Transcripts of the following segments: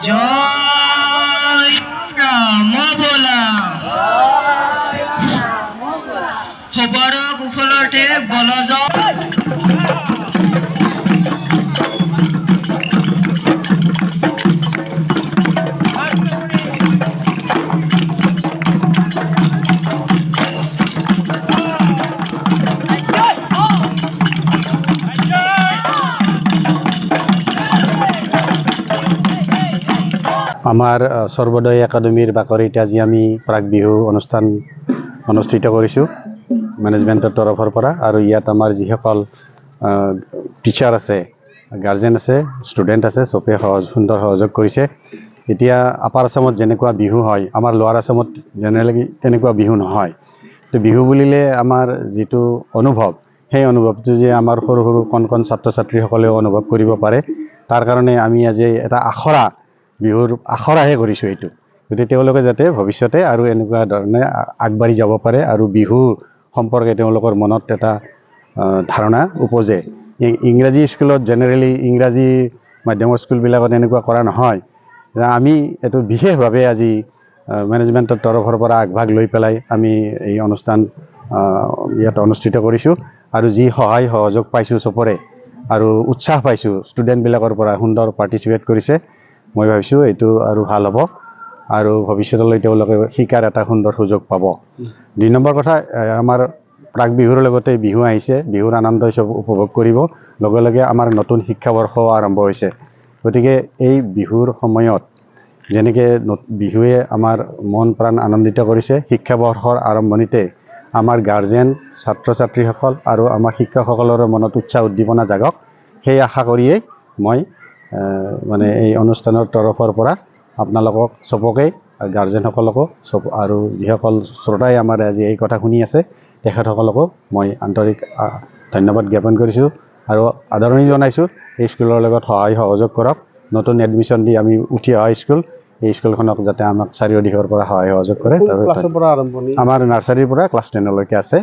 জয় ৰাম বোলা খবৰ কুশলতে বল জয় আমাৰ সৰ্বোদয় একাডেমীৰ বাকৰিত আজি আমি প্ৰাক বিহু অনুষ্ঠান অনুষ্ঠিত কৰিছোঁ মেনেজমেণ্টৰ তৰফৰ পৰা আৰু ইয়াত আমাৰ যিসকল টিচাৰ আছে গাৰ্জেন আছে ষ্টুডেণ্ট আছে চবে সুন্দৰ সহযোগ কৰিছে এতিয়া আপাৰ আসামত যেনেকুৱা বিহু হয় আমাৰ লোৱাৰ আসামত জেনেৰেলি তেনেকুৱা বিহু নহয় তো বিহু বুলিলে আমাৰ যিটো অনুভৱ সেই অনুভৱটো যে আমাৰ সৰু সৰু কণ ছাত্ৰ ছাত্ৰীসকলেও অনুভৱ কৰিব পাৰে তাৰ কাৰণে আমি আজি এটা আখৰা বিহুৰ আখৰাহে কৰিছোঁ এইটো গতিকে তেওঁলোকে যাতে ভৱিষ্যতে আৰু এনেকুৱা ধৰণে আগবাঢ়ি যাব পাৰে আৰু বিহু সম্পৰ্কে তেওঁলোকৰ মনত এটা ধাৰণা উপজে ইংৰাজী স্কুলত জেনেৰেলি ইংৰাজী মাধ্যমৰ স্কুলবিলাকত এনেকুৱা কৰা নহয় আমি এইটো বিশেষভাৱে আজি মেনেজমেণ্টৰ তৰফৰ পৰা আগভাগ লৈ পেলাই আমি এই অনুষ্ঠান ইয়াত অনুষ্ঠিত কৰিছোঁ আৰু যি সহায় সহযোগ পাইছোঁ চবৰে আৰু উৎসাহ পাইছোঁ ষ্টুডেণ্টবিলাকৰ পৰা সুন্দৰ পাৰ্টিচিপেট কৰিছে মই ভাবিছোঁ এইটো আৰু ভাল হ'ব আৰু ভৱিষ্যতলৈ তেওঁলোকে শিকাৰ এটা সুন্দৰ সুযোগ পাব 2 নম্বৰ কথা আমাৰ প্ৰাক বিহুৰ লগতে বিহু আহিছে বিহুৰ আনন্দ সব উপভোগ কৰিব লগে লগে আমাৰ নতুন শিক্ষাবৰ্ষ আৰম্ভ হৈছে গতিকে এই বিহুৰ সময়ত যেনেকৈ বিহুৱে আমাৰ মন প্ৰাণ আনন্দিত কৰিছে শিক্ষাবৰ্ষৰ আৰম্ভণিতে আমাৰ গাৰ্জেন ছাত্ৰ ছাত্ৰীসকল আৰু আমাৰ শিক্ষকসকলৰ মনত উৎসাহ উদ্দীপনা জাগক সেই আশা কৰিয়েই মই মানে এই অনুষ্ঠানৰ তৰফৰ পৰা আপোনালোকক চবকে গাৰ্জেনসকলকো চব আৰু যিসকল শ্ৰোতাই আমাৰ আজি এই কথা শুনি আছে তেখেতসকলকো মই আন্তৰিক ধন্যবাদ জ্ঞাপন কৰিছোঁ আৰু আদৰণি জনাইছোঁ এই স্কুলৰ লগত সহায় সহযোগ কৰক নতুন এডমিশ্যন দি আমি উঠি অহা স্কুল এই স্কুলখনক যাতে আমাক চাৰিওদিশৰ পৰা সহায় সহযোগ কৰে আমাৰ নাৰ্চাৰীৰ পৰা ক্লাছ 10 লৈকে আছে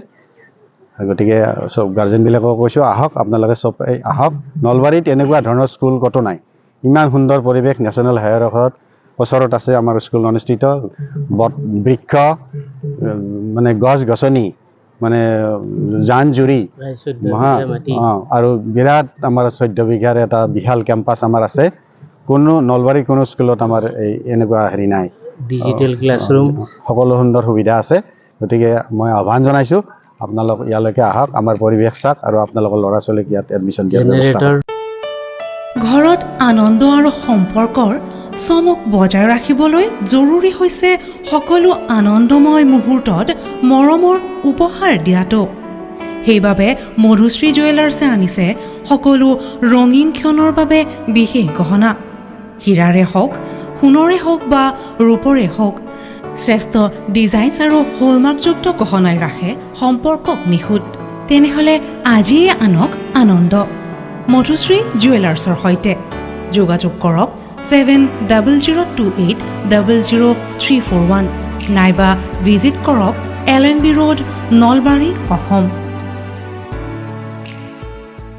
গতিকে সব গাৰ্জেনবিলাকক কৈছোঁ আহক আপোনালোকে চব আহক নলবাৰীত এনেকুৱা ধৰণৰ স্কুল ক'তো নাই ইমান সুন্দৰ পৰিৱেশ নেশ্যনেল হাইৱেত ওচৰত আছে আমাৰ স্কুল অনুষ্ঠিত বৃক্ষ মানে গছ গছনি মানে জান জুৰি আৰু বিৰাট আমাৰ 14 বিঘাৰ এটা বিশাল কেম্পাছ আমাৰ আছে কোনো নলবাৰীৰ কোনো স্কুলত আমাৰ এই এনেকুৱা হেৰি নাই ডিজিটেল ক্লাছৰুম সকলো সুন্দৰ সুবিধা আছে গতিকে মই আহ্বান জনাইছোঁ আপোনালোক ইয়ালৈকে আহক আমাৰ পৰিৱেশ চাওক আৰু আপোনালোকৰ ল'ৰা ছোৱালীক ইয়াত এডমিশ্যন দিয়াৰ ব্যৱস্থা ঘৰত আনন্দ আৰু সম্পৰ্কৰ চমক বজাই ৰাখিবলৈ জৰুৰী হৈছে সকলো আনন্দময় মুহূৰ্তত মৰমৰ উপহাৰ দিয়াটো সেইবাবে মধুশ্ৰী জুৱেলাৰ্ছে আনিছে সকলো ৰঙীন ক্ষণৰ বাবে বিশেষ গহনা হীৰাৰে হওক সোণৰে হওক বা ৰূপৰে হওক শ্ৰেষ্ঠ ডিজাইনছ আৰু হলমাৰ্কযুক্ত গহনাই ৰাখে সম্পৰ্কক নিখুঁত তেনেহ'লে আজিয়ে আনক আনন্দ মধুশ্ৰী জুৱেলাৰ্ছৰ সৈতে যোগাযোগ কৰক 7028000341 নাইবা ভিজিট কৰক LNB ৰোড নলবাৰী অসম